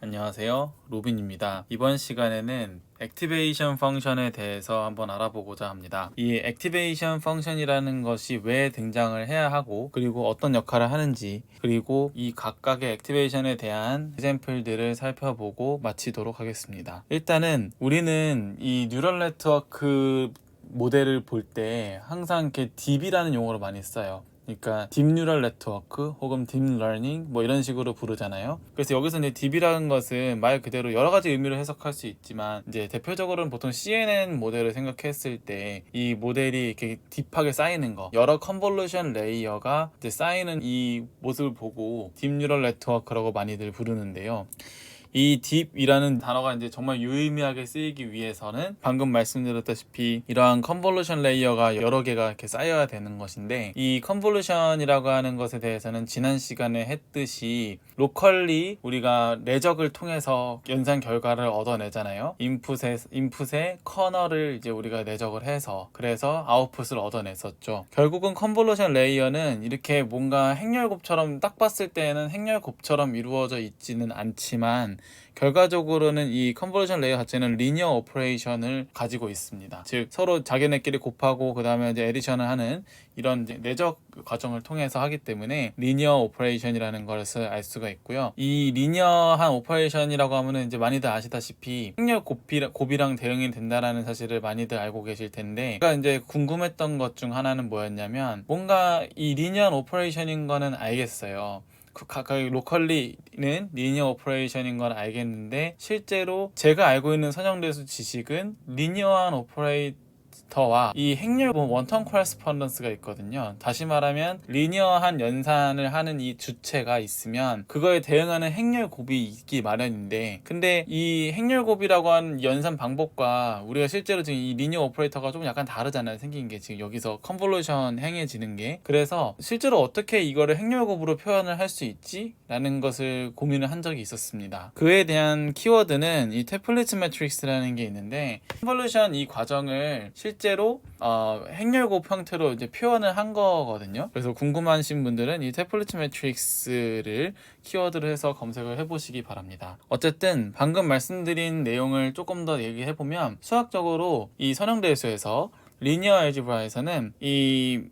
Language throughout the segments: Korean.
안녕하세요, 로빈입니다. 이번 시간에는 액티베이션 펑션에 대해서 한번 알아보고자 합니다. 이 액티베이션 펑션이라는 것이 왜 등장을 해야 하고, 그리고 어떤 역할을 하는지, 그리고 이 각각의 액티베이션에 대한 example들을 살펴보고 마치도록 하겠습니다. 일단은 우리는 이 뉴럴 네트워크 모델을 볼 때 항상 이렇게 DB라는 용어를 많이 써요. 그러니까 딥뉴럴 네트워크 혹은 딥러닝 뭐 이런 식으로 부르잖아요. 그래서 여기서 이제 DB라는 것은 말 그대로 여러 가지 의미로 해석할 수 있지만, 이제 대표적으로는 보통 CNN 모델을 생각했을 때 이 모델이 이렇게 딥하게 쌓이는 거, 여러 컨볼루션 레이어가 이제 쌓이는 이 모습을 보고 딥뉴럴 네트워크라고 많이들 부르는데요. 이 딥이라는 단어가 이제 정말 유의미하게 쓰이기 위해서는 방금 말씀드렸다시피 이러한 컨볼루션 레이어가 여러 개가 이렇게 쌓여야 되는 것인데, 이 컨볼루션이라고 하는 것에 대해서는 지난 시간에 했듯이 로컬리 우리가 내적을 통해서 연산 결과를 얻어내잖아요. 인풋의 커널을 이제 우리가 내적을 해서 그래서 아웃풋을 얻어냈었죠. 결국은 컨볼루션 레이어는 이렇게 뭔가 행렬곱처럼 딱 봤을 때에는 행렬곱처럼 이루어져 있지는 않지만, 결과적으로는 이 컨버전 레이어 자체는 리니어 오퍼레이션을 가지고 있습니다. 즉 서로 자기네끼리 곱하고 그 다음에 이제 에디션을 하는 이런 이제 내적 과정을 통해서 하기 때문에 리니어 오퍼레이션이라는 것을 알 수가 있고요. 이 리니어한 오퍼레이션이라고 하면은 이제 많이들 아시다시피 행렬 곱이랑 대응이 된다라는 사실을 많이들 알고 계실 텐데, 제가 이제 궁금했던 것 중 하나는 뭐였냐면, 뭔가 이 리니어한 오퍼레이션인 거는 알겠어요. 각각 로컬리는 리니어 오퍼레이션인 건 알겠는데, 실제로 제가 알고 있는 선형대수 지식은 리니어한 오퍼레이터와 이 행렬 원턴 코레스폰던스가 있거든요. 다시 말하면 리니어한 연산을 하는 이 주체가 있으면 그거에 대응하는 행렬 곱이 있기 마련인데, 근데 이 행렬 곱이라고 하는 연산 방법과 우리가 실제로 지금 이 리니어 오퍼레이터가 좀 약간 다르잖아요. 생긴 게 지금 여기서 컨볼루션 행해지는 게. 그래서 실제로 어떻게 이거를 행렬 곱으로 표현을 할 수 있지? 라는 것을 고민을 한 적이 있었습니다. 그에 대한 키워드는 이 태플릿 매트릭스라는 게 있는데, 컨볼루션 이 과정을 실제로 행렬곱 형태로 이제 표현을 한 거거든요. 그래서 궁금하신 분들은 이 태플릿 매트릭스를 키워드로 해서 검색을 해보시기 바랍니다. 어쨌든 방금 말씀드린 내용을 조금 더 얘기해보면, 수학적으로 이 선형대수에서 리니어 알지브라에서는 이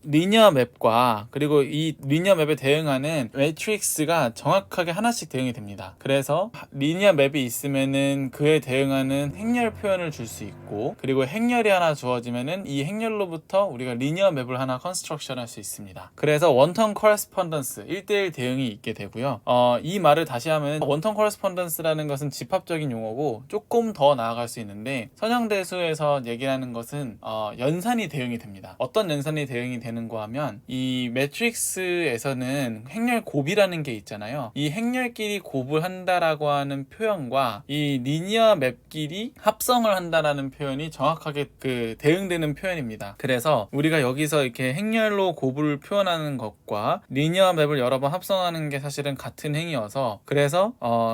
리니어 맵과 그리고 이 리니어 맵에 대응하는 매트릭스가 정확하게 하나씩 대응이 됩니다. 그래서 리니어 맵이 있으면은 그에 대응하는 행렬 표현을 줄 수 있고, 그리고 행렬이 하나 주어지면은 이 행렬로부터 우리가 리니어 맵을 하나 컨스트럭션 할 수 있습니다. 그래서 원턴 코레스폰던스 1대1 대응이 있게 되고요. 이 말을 다시 하면 원턴 코레스폰던스라는 것은 집합적인 용어고 조금 더 나아갈 수 있는데, 선형대수에서 얘기하는 것은 연산이 대응이 됩니다. 어떤 연산이 대응이 되는가 하면, 이 매트릭스에서는 행렬 곱이라는 게 있잖아요. 이 행렬끼리 곱을 한다라고 하는 표현과 이 리니어 맵끼리 합성을 한다라는 표현이 정확하게 그 대응되는 표현입니다. 그래서 우리가 여기서 이렇게 행렬로 곱을 표현하는 것과 리니어 맵을 여러 번 합성하는 게 사실은 같은 행위여서, 그래서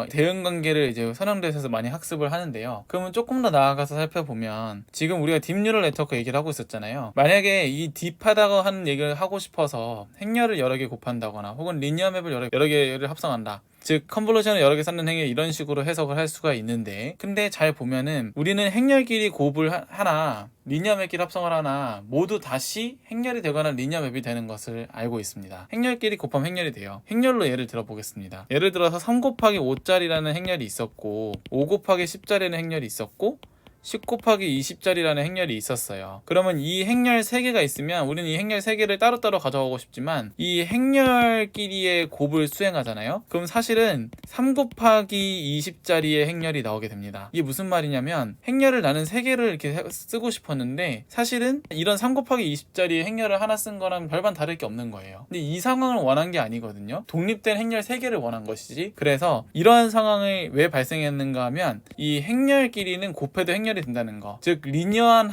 대응 관계를 이제 선형대수에서 많이 학습을 하는데요. 그러면 조금 더 나아가서 살펴보면, 지금 우리가 딥뉴럴 네트워크 얘기를 하고 있었잖아요. 만약에 이 딥하다고 하는 얘기를 하고 싶어서 행렬을 여러 개 곱한다거나 혹은 리니어 맵을 여러 개를 합성한다, 즉 컨볼루션을 여러 개 쌓는 행위, 이런 식으로 해석을 할 수가 있는데, 근데 잘 보면은 우리는 행렬끼리 곱을 하나 리니어 맵끼리 합성을 하나 모두 다시 행렬이 되거나 리니어 맵이 되는 것을 알고 있습니다. 행렬끼리 곱하면 행렬이 돼요. 행렬로 예를 들어 보겠습니다. 예를 들어서 3 곱하기 5짜리라는 행렬이 있었고, 5 곱하기 10짜리라는 행렬이 있었고, 10 곱하기 20짜리라는 행렬이 있었어요. 그러면 이 행렬 3개가 있으면 우리는 이 행렬 3개를 따로따로 가져가고 싶지만, 이 행렬끼리의 곱을 수행하잖아요. 그럼 사실은 3 곱하기 20짜리의 행렬이 나오게 됩니다. 이게 무슨 말이냐면, 행렬을 나는 3개를 이렇게 쓰고 싶었는데 사실은 이런 3 곱하기 20짜리의 행렬을 하나 쓴 거랑 별반 다를 게 없는 거예요. 근데 이 상황을 원한 게 아니거든요. 독립된 행렬 3개를 원한 것이지. 그래서 이러한 상황이 왜 발생했는가 하면, 이 행렬끼리는 곱해도 행렬이 된다는 거, 즉 리니어한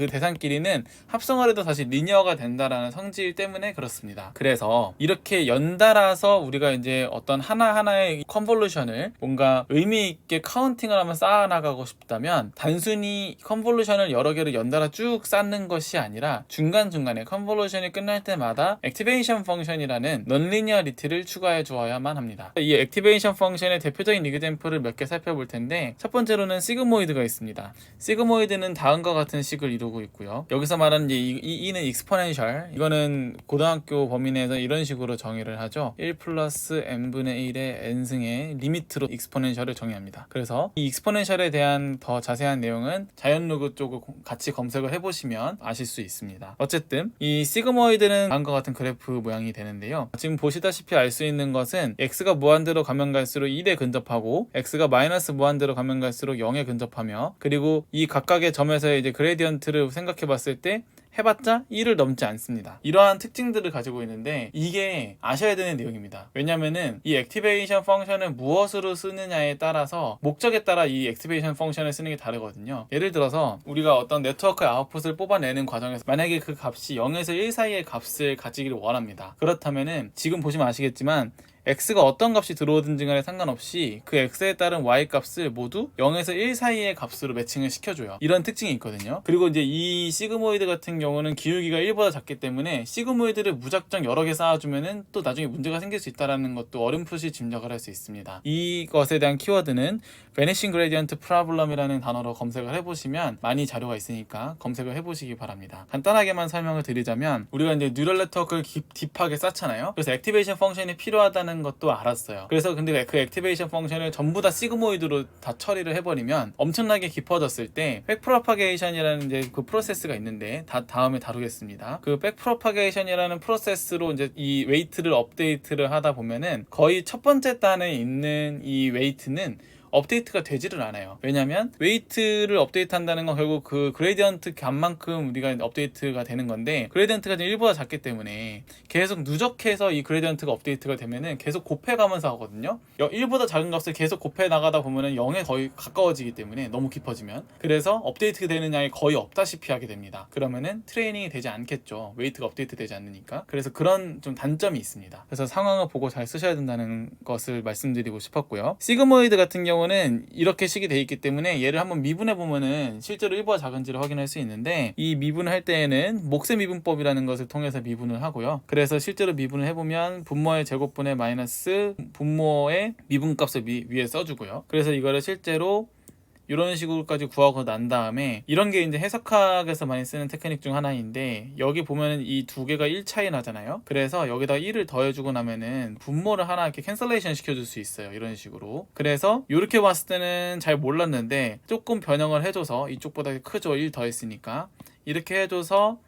그 대상끼리는 합성을 해도 다시 리니어가 된다라는 성질 때문에 그렇습니다. 그래서 이렇게 연달아서 우리가 이제 어떤 하나하나의 컨볼루션을 뭔가 의미 있게 카운팅을 하면 쌓아나가고 싶다면 단순히 컨볼루션을 여러 개를 연달아 쭉 쌓는 것이 아니라 중간중간에 컨볼루션이 끝날 때마다 액티베이션 펑션이라는 넌리니어리티를 추가해 주어야만 합니다. 이 액티베이션 펑션의 대표적인 이그젬플을 몇 개 살펴볼 텐데, 첫 번째로는 시그모이드가 있습니다. 시그모이드는 다음과 같은 식을 이루고 있고요. 여기서 말하는 이는 익스포넨셜, 이거는 고등학교 범위 내에서 이런 식으로 정의를 하죠. 1 플러스 n분의 1의 n승의 리미트로 익스포넨셜을 정의합니다. 그래서 이 익스포넨셜에 대한 더 자세한 내용은 자연로그 쪽을 같이 검색을 해보시면 아실 수 있습니다. 어쨌든 이 시그모이드는 다음과 같은 그래프 모양이 되는데요. 지금 보시다시피 알 수 있는 것은 x가 무한대로 가면 갈수록 1에 근접하고 x가 마이너스 무한대로 가면 갈수록 0에 근접하며, 그리고 이 각각의 점에서의 이제 그레디언트를 생각해 봤을 때 해봤자 1을 넘지 않습니다. 이러한 특징들을 가지고 있는데 이게 아셔야 되는 내용입니다. 왜냐면은 이 액티베이션 펑션을 무엇으로 쓰느냐에 따라서 목적에 따라 이 액티베이션 펑션을 쓰는 게 다르거든요. 예를 들어서 우리가 어떤 네트워크의 아웃풋을 뽑아내는 과정에서 만약에 그 값이 0에서 1 사이의 값을 가지기를 원합니다. 그렇다면은 지금 보시면 아시겠지만 x가 어떤 값이 들어오든지 간에 상관없이 그 x에 따른 y 값을 모두 0에서 1 사이의 값으로 매칭을 시켜줘요. 이런 특징이 있거든요. 그리고 이제 이 시그모이드 같은 경우는 기울기가 1보다 작기 때문에 시그모이드를 무작정 여러 개 쌓아주면은 또 나중에 문제가 생길 수 있다는 것도 어렴풋이 짐작을 할 수 있습니다. 이것에 대한 키워드는 Vanishing Gradient Problem이라는 단어로 검색을 해보시면 많이 자료가 있으니까 검색을 해보시기 바랍니다. 간단하게만 설명을 드리자면 우리가 이제 뉴럴 네트워크를 딥하게 쌓잖아요. 그래서 액티베이션 펑션이 필요하다는 것도 알았어요. 그래서 근데 그 액티베이션 펑션을 전부 다 시그모이드로 다 처리를 해버리면 엄청나게 깊어졌을 때 백프로파게이션이라는 이제 그 프로세스가 있는데 다음에 다루겠습니다. 그 백프로파게이션이라는 프로세스로 이제 이 웨이트를 업데이트를 하다 보면은 거의 첫 번째 단에 있는 이 웨이트는 업데이트가 되지를 않아요. 왜냐면 웨이트를 업데이트한다는 건 결국 그 그레디언트 값만큼 우리가 업데이트가 되는 건데, 그레디언트가 지금 1보다 작기 때문에 계속 누적해서 이 그레디언트가 업데이트가 되면은 계속 곱해가면서 하거든요. 1보다 작은 값을 계속 곱해 나가다 보면은 0에 거의 가까워지기 때문에 너무 깊어지면, 그래서 업데이트 되는 양이 거의 없다시피 하게 됩니다. 그러면은 트레이닝이 되지 않겠죠. 웨이트가 업데이트 되지 않으니까. 그래서 그런 좀 단점이 있습니다. 그래서 상황을 보고 잘 쓰셔야 된다는 것을 말씀드리고 싶었고요. 시그모이드 같은 경우는 이렇게 식이 되어 있기 때문에 얘를 한번 미분해 보면은 실제로 1보다 작은지를 확인할 수 있는데, 이 미분을 할 때에는 몫의 미분법이라는 것을 통해서 미분을 하고요. 그래서 실제로 미분을 해보면 분모의 제곱분의 마이너스 분모의 미분값을 위에 써주고요. 그래서 이거를 실제로 이런 식으로까지 구하고 난 다음에, 이런 게 이제 해석학에서 많이 쓰는 테크닉 중 하나인데, 여기 보면은 이 두 개가 1 차이 나잖아요. 그래서 여기다 1을 더해주고 나면은 분모를 하나 이렇게 캔슬레이션 시켜줄 수 있어요. 이런 식으로. 그래서 이렇게 봤을 때는 잘 몰랐는데 조금 변형을 해줘서, 이쪽보다 크죠, 1 더했으니까 이렇게 해줘서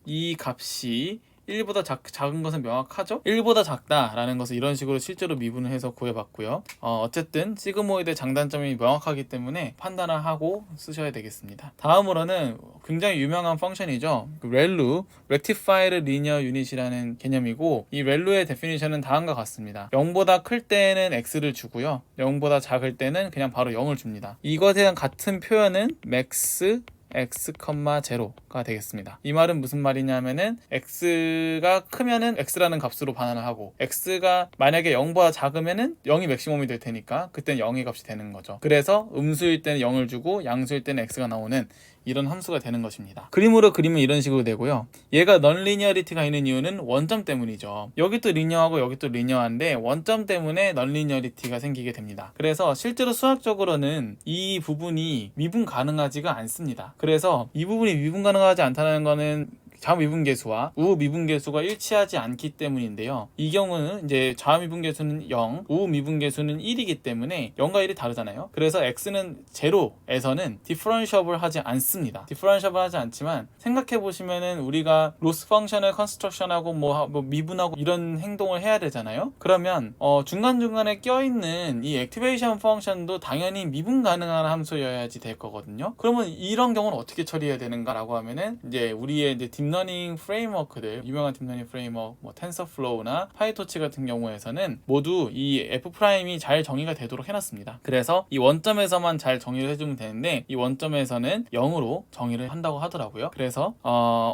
이 값이 1보다 작은 것은 명확하죠? 1보다 작다라는 것을 이런 식으로 실제로 미분을 해서 구해봤고요. 어쨌든 시그모이드의 장단점이 명확하기 때문에 판단을 하고 쓰셔야 되겠습니다. 다음으로는 굉장히 유명한 펑션이죠. 렐루, Rectified Linear Unit이라는 개념이고, 이 렐루의 데피니션은 다음과 같습니다. 0보다 클 때는 x를 주고요, 0보다 작을 때는 그냥 바로 0을 줍니다. 이것에 대한 같은 표현은 max x, 0가 되겠습니다. 이 말은 무슨 말이냐면은 x가 크면은 x라는 값으로 반환을 하고, x가 만약에 0보다 작으면은 0이 맥시멈이 될 테니까 그때는 0의 값이 되는 거죠. 그래서 음수일 때는 0을 주고 양수일 때는 x가 나오는 이런 함수가 되는 것입니다. 그림으로 그리면 이런 식으로 되고요. 얘가 넌리니어리티가 있는 이유는 원점 때문이죠. 여기 또 리니어하고 여기 또 리니어한데 원점 때문에 넌리니어리티가 생기게 됩니다. 그래서 실제로 수학적으로는 이 부분이 미분 가능하지가 않습니다. 그래서 이 부분이 미분 가능하지 않다는 거는 좌미분계수와 우미분계수가 일치하지 않기 때문인데요. 이 경우는 이제 좌미분계수는 0, 우미분계수는 1이기 때문에 0과 1이 다르잖아요. 그래서 x는 0에서는 디퍼런셔블 하지 않습니다. 디퍼런셔블 하지 않지만, 생각해 보시면은 우리가 로스 펑션을 컨스트럭션하고 뭐 미분하고 이런 행동을 해야 되잖아요. 그러면 중간중간에 껴있는 이 액티베이션 펑션도 당연히 미분 가능한 함수여야지 될 거거든요. 그러면 이런 경우는 어떻게 처리해야 되는가라고 하면은, 이제 우리의 이제 딥러닝 프레임워크들, 유명한 딥러닝 프레임워크 뭐 텐서플로우나 파이토치 같은 경우에서는 모두 이 F'이 잘 정의가 되도록 해놨습니다. 그래서 이 원점에서만 잘 정의를 해주면 되는데 이 원점에서는 0으로 정의를 한다고 하더라고요. 그래서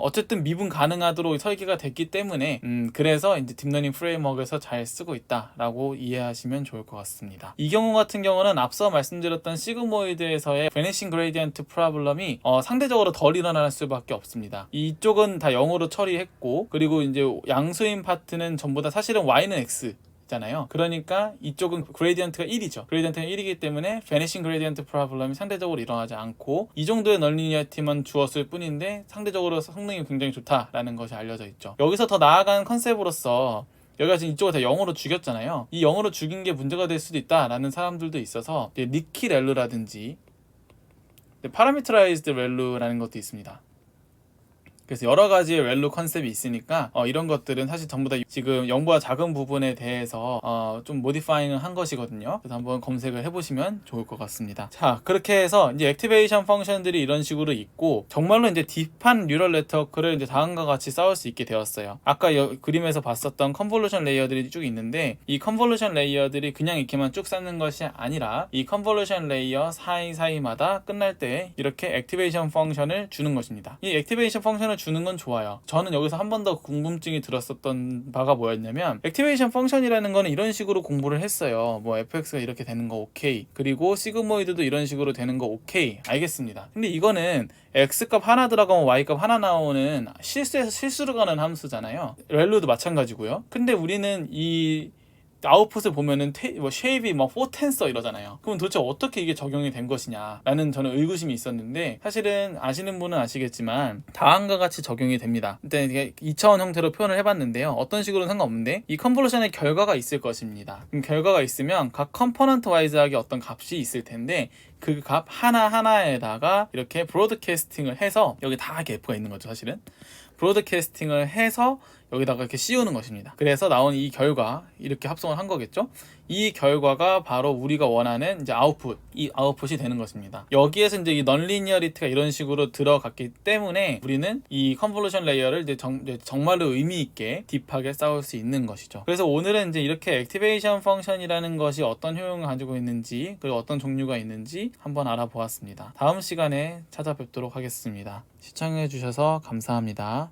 어쨌든 미분 가능하도록 설계가 됐기 때문에 그래서 이제 딥러닝 프레임워크에서 잘 쓰고 있다라고 이해하시면 좋을 것 같습니다. 이 경우 같은 경우는 앞서 말씀드렸던 시그모이드에서의 베니싱 그레이디언트 프로블럼이 상대적으로 덜 일어날 수밖에 없습니다. 이쪽은 다 0으로 처리했고, 그리고 이제 양수인 파트는 전부 다 사실은 y는 x 잖아요. 그러니까 이쪽은 그레이디언트가 1이죠. 그레이디언트가 1이기 때문에 베니싱 그레이디언트 프로블럼이 상대적으로 일어나지 않고 이 정도의 넌리니어티만 주었을 뿐인데 상대적으로 성능이 굉장히 좋다라는 것이 알려져 있죠. 여기서 더 나아간 컨셉으로서 여기가 지금 이쪽을 다 0으로 죽였잖아요. 이 0으로 죽인 게 문제가 될 수도 있다라는 사람들도 있어서 리키 렐루라든지 파라미터라이즈드 렐루라는 것도 있습니다. 그래서 여러 가지의 렐루 컨셉이 있으니까 이런 것들은 사실 전부 다 지금 0보다 작은 부분에 대해서 좀 모디파잉을 한 것이거든요. 그래서 한번 검색을 해보시면 좋을 것 같습니다. 자, 그렇게 해서 이제 액티베이션 펑션들이 이런 식으로 있고, 정말로 이제 딥한 뉴럴 네트워크를 이제 다음과 같이 쌓을 수 있게 되었어요. 아까 그림에서 봤었던 컨볼루션 레이어들이 쭉 있는데, 이 컨볼루션 레이어들이 그냥 이렇게만 쭉 쌓는 것이 아니라 이 컨볼루션 레이어 사이사이마다 끝날 때 이렇게 액티베이션 펑션을 주는 것입니다. 이 액티베이션 펑션을 주는 건 좋아요. 저는 여기서 한 번 더 궁금증이 들었었던 바가 뭐였냐면, 액티베이션 펑션이라는 거는 이런 식으로 공부를 했어요. 뭐 fx가 이렇게 되는 거 오케이, 그리고 시그모이드도 이런 식으로 되는 거 오케이, 알겠습니다. 근데 이거는 x값 하나 들어가면 y값 하나 나오는 실수에서 실수로 가는 함수잖아요. 렐루도 마찬가지고요. 근데 우리는 이 아웃풋을 보면은 쉐입이 막 4텐서 이러잖아요. 그럼 도대체 어떻게 이게 적용이 된 것이냐 라는 저는 의구심이 있었는데, 사실은 아시는 분은 아시겠지만 다음과 같이 적용이 됩니다. 일단 이게 2차원 형태로 표현을 해봤는데요. 어떤 식으로는 상관없는데 이 컨볼루션의 결과가 있을 것입니다. 그럼 결과가 있으면 각 컴포넌트 와이즈하게 어떤 값이 있을 텐데, 그 값 하나하나에다가 이렇게 브로드캐스팅을 해서, 여기 다 이렇게 F가 있는 거죠. 사실은 브로드캐스팅을 해서 여기다가 이렇게 씌우는 것입니다. 그래서 나온 이 결과, 이렇게 합성을 한 거겠죠. 이 결과가 바로 우리가 원하는 이제 아웃풋, 이 아웃풋이 되는 것입니다. 여기에서 이제 이 넌리니어리티가 이런 식으로 들어갔기 때문에 우리는 이 컨볼루션 레이어를 이제 정말로 의미 있게 딥하게 쌓을 수 있는 것이죠. 그래서 오늘은 이제 이렇게 액티베이션 펑션이라는 것이 어떤 효용을 가지고 있는지, 그리고 어떤 종류가 있는지 한번 알아보았습니다. 다음 시간에 찾아뵙도록 하겠습니다. 시청해 주셔서 감사합니다.